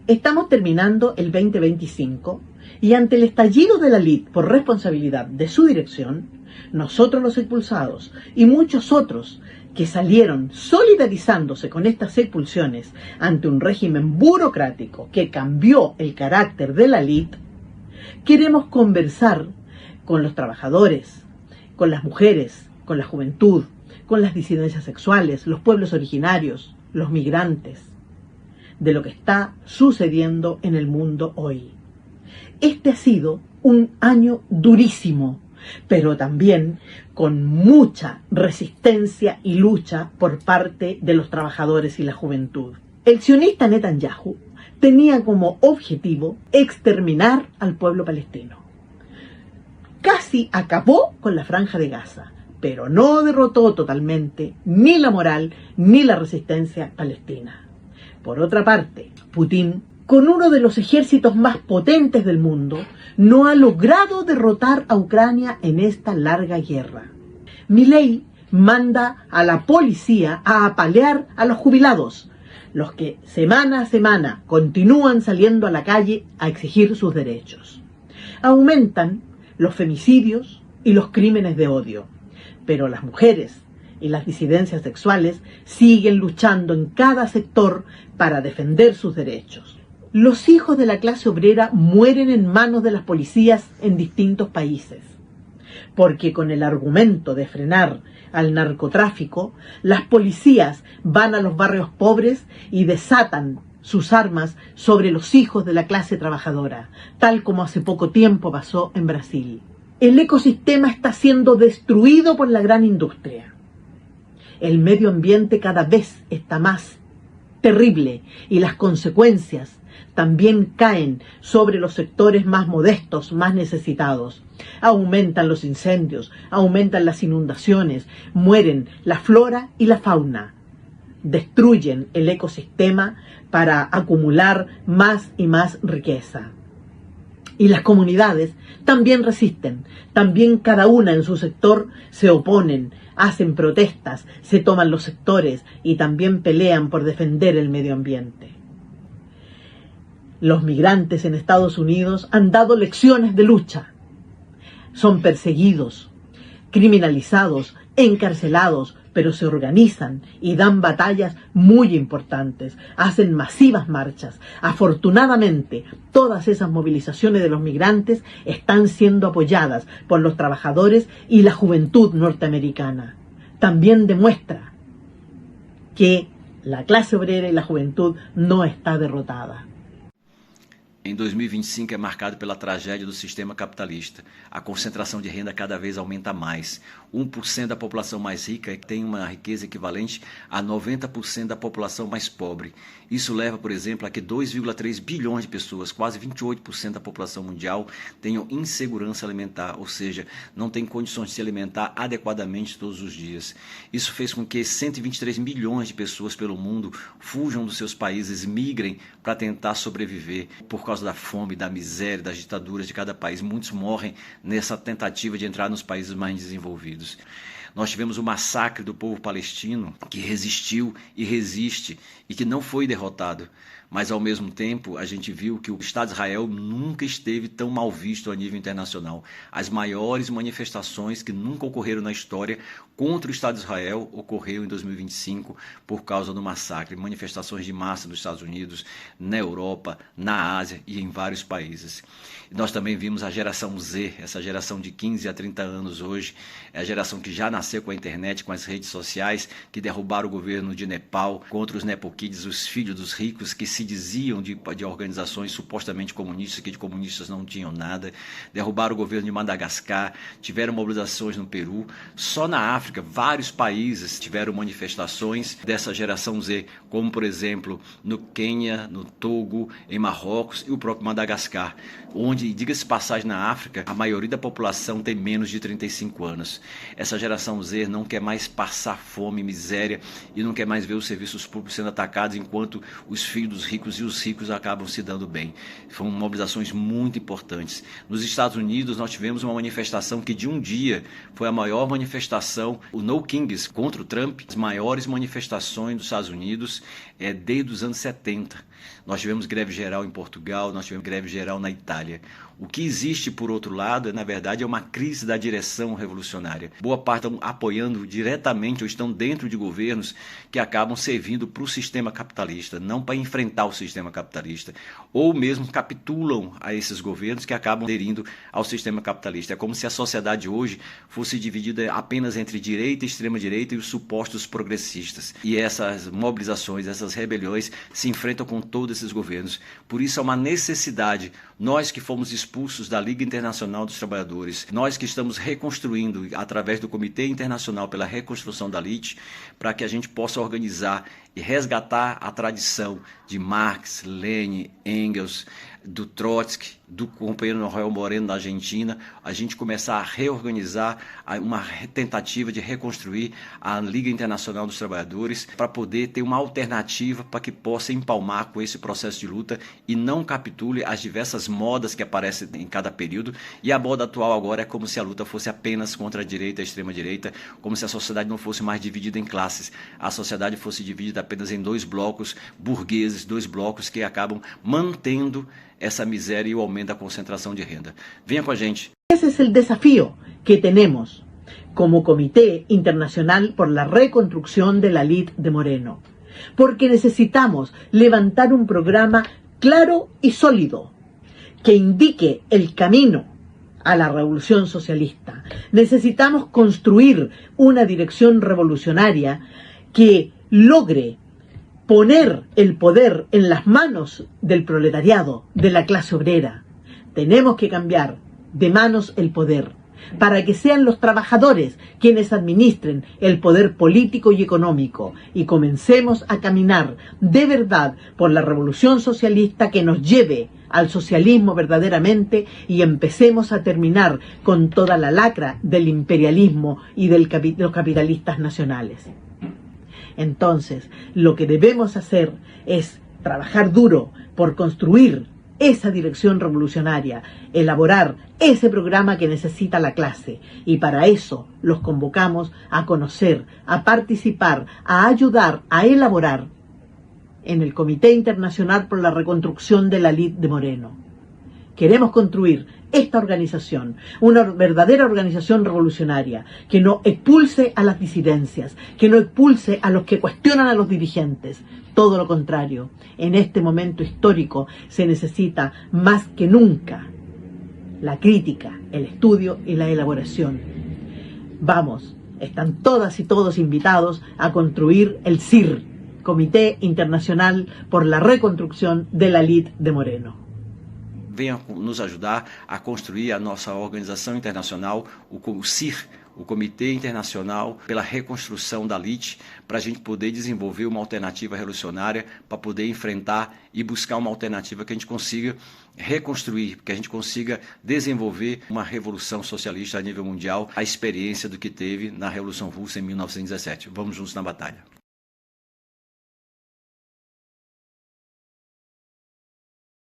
Estamos terminando el 2025 y ante el estallido de la LIT por responsabilidad de su dirección, nosotros los expulsados y muchos otros que salieron solidarizándose con estas expulsiones ante un régimen burocrático que cambió el carácter de la LIT, queremos conversar con los trabajadores, con las mujeres, con la juventud, con las disidencias sexuales, los pueblos originarios, los migrantes, de lo que está sucediendo en el mundo hoy. Este ha sido un año durísimo, pero también con mucha resistencia y lucha por parte de los trabajadores y la juventud. El sionista Netanyahu tenía como objetivo exterminar al pueblo palestino. Casi acabó con la Franja de Gaza, pero no derrotó totalmente ni la moral ni la resistencia palestina. Por otra parte, Putin, con uno de los ejércitos más potentes del mundo, no ha logrado derrotar a Ucrania en esta larga guerra. Milei manda a la policía a apalear a los jubilados, los que semana a semana continúan saliendo a la calle a exigir sus derechos. Aumentan los femicidios y los crímenes de odio, pero las mujeres y las disidencias sexuales siguen luchando en cada sector para defender sus derechos. Los hijos de la clase obrera mueren en manos de las policías en distintos países, porque con el argumento de frenar al narcotráfico, las policías van a los barrios pobres y desatan sus armas sobre los hijos de la clase trabajadora, tal como hace poco tiempo pasó en Brasil. El ecosistema está siendo destruido por la gran industria. El medio ambiente cada vez está más terrible y las consecuencias también caen sobre los sectores más modestos, más necesitados. Aumentan los incendios, aumentan las inundaciones, mueren la flora y la fauna. Destruyen el ecosistema para acumular más y más riqueza. Y las comunidades también resisten, también cada una en su sector se oponen, hacen protestas, se toman los sectores y también pelean por defender el medio ambiente. Los migrantes en Estados Unidos han dado lecciones de lucha. Son perseguidos, criminalizados, encarcelados, pero se organizan y dan batallas muy importantes, hacen masivas marchas. Afortunadamente, todas esas movilizaciones de los migrantes están siendo apoyadas por los trabajadores y la juventud norteamericana. También demuestra que la clase obrera y la juventud no está derrotada. Em 2025 é marcado pela tragédia do sistema capitalista. A concentração de renda cada vez aumenta mais. 1% da população mais rica tem uma riqueza equivalente a 90% da população mais pobre. Isso leva, por exemplo, a que 2,3 bilhões de pessoas, quase 28% da população mundial, tenham insegurança alimentar, ou seja, não têm condições de se alimentar adequadamente todos os dias. Isso fez com que 123 milhões de pessoas pelo mundo fujam dos seus países, migrem para tentar sobreviver por causa da fome, da miséria, das ditaduras de cada país. Muitos morrem nessa tentativa de entrar nos países mais desenvolvidos. Nós tivemos o massacre do povo palestino, que resistiu e resiste e que não foi derrotado. Mas, ao mesmo tempo, a gente viu que o Estado de Israel nunca esteve tão mal visto a nível internacional. As maiores manifestações que nunca ocorreram na história contra o Estado de Israel ocorreram em 2025 por causa do massacre. Manifestações de massa nos Estados Unidos, na Europa, na Ásia e em vários países. E nós também vimos a geração Z, essa geração de 15 a 30 anos hoje, é a geração que já nasceu com a internet, com as redes sociais, que derrubaram o governo de Nepal contra os Nepo Kids, os filhos dos ricos que se diziam de organizações supostamente comunistas, que de comunistas não tinham nada, derrubaram o governo de Madagascar, tiveram mobilizações no Peru. Só na África, vários países tiveram manifestações dessa geração Z, como por exemplo no Quênia, no Togo, em Marrocos e o próprio Madagascar, onde, diga-se passagem, na África, a maioria da população tem menos de 35 anos. Essa geração Z não quer mais passar fome, miséria e não quer mais ver os serviços públicos sendo atacados enquanto os filhos dos ricos e os ricos acabam se dando bem. Foram mobilizações muito importantes. Nos Estados Unidos nós tivemos uma manifestação que de um dia foi a maior manifestação, o No Kings contra o Trump, as maiores manifestações dos Estados Unidos desde os anos 70. Nós tivemos greve geral em Portugal, nós tivemos greve geral na Itália. O que existe, por outro lado, na verdade, é uma crise da direção revolucionária. Boa parte estão apoiando diretamente ou estão dentro de governos que acabam servindo para o sistema capitalista, não para enfrentar o sistema capitalista, ou mesmo capitulam a esses governos que acabam aderindo ao sistema capitalista. É como se a sociedade hoje fosse dividida apenas entre direita e extrema-direita e os supostos progressistas. E essas mobilizações, essas rebeliões se enfrentam com todos esses governos. Por isso é uma necessidade, nós que fomos expulsos da Liga Internacional dos Trabalhadores, nós que estamos reconstruindo através do Comitê Internacional pela Reconstrução da LIT, para que a gente possa organizar e resgatar a tradição de Marx, Lenin, Engels, do Trotsky, do companheiro Rafael Moreno da Argentina, a gente começar a reorganizar uma tentativa de reconstruir a Liga Internacional dos Trabalhadores para poder ter uma alternativa para que possa empalmar com esse processo de luta e não capitule as diversas modas que aparecem em cada período. E a moda atual agora é como se a luta fosse apenas contra a direita e a extrema-direita, como se a sociedade não fosse mais dividida em classes, a sociedade fosse dividida apenas em dois blocos burgueses, dois blocos que acabam mantendo esa miseria y el aumento de la concentración de renta. Venga con la gente. Ese es el desafío que tenemos como Comité Internacional por la Reconstrucción de la LIT de Moreno, porque necesitamos levantar un programa claro y sólido que indique el camino a la revolución socialista. Necesitamos construir una dirección revolucionaria que logre poner el poder en las manos del proletariado, de la clase obrera. Tenemos que cambiar de manos el poder para que sean los trabajadores quienes administren el poder político y económico y comencemos a caminar de verdad por la revolución socialista que nos lleve al socialismo verdaderamente y empecemos a terminar con toda la lacra del imperialismo y de los capitalistas nacionales. Entonces, lo que debemos hacer es trabajar duro por construir esa dirección revolucionaria, elaborar ese programa que necesita la clase. Y para eso los convocamos a conocer, a participar, a ayudar, a elaborar en el Comité Internacional por la Reconstrucción de la LIT de Moreno. Queremos construir esta organización, una verdadera organización revolucionaria, que no expulse a las disidencias, que no expulse a los que cuestionan a los dirigentes. Todo lo contrario, en este momento histórico se necesita más que nunca la crítica, el estudio y la elaboración. Vamos, están todas y todos invitados a construir el CIR, Comité Internacional por la Reconstrucción de la LIT de Moreno. Venha nos ajudar a construir a nossa organização internacional, o CIR, o Comitê Internacional pela Reconstrução da LIT, para a gente poder desenvolver uma alternativa revolucionária, para poder enfrentar e buscar uma alternativa que a gente consiga reconstruir, que a gente consiga desenvolver uma revolução socialista a nível mundial, a experiência do que teve na Revolução Russa em 1917. Vamos juntos na batalha.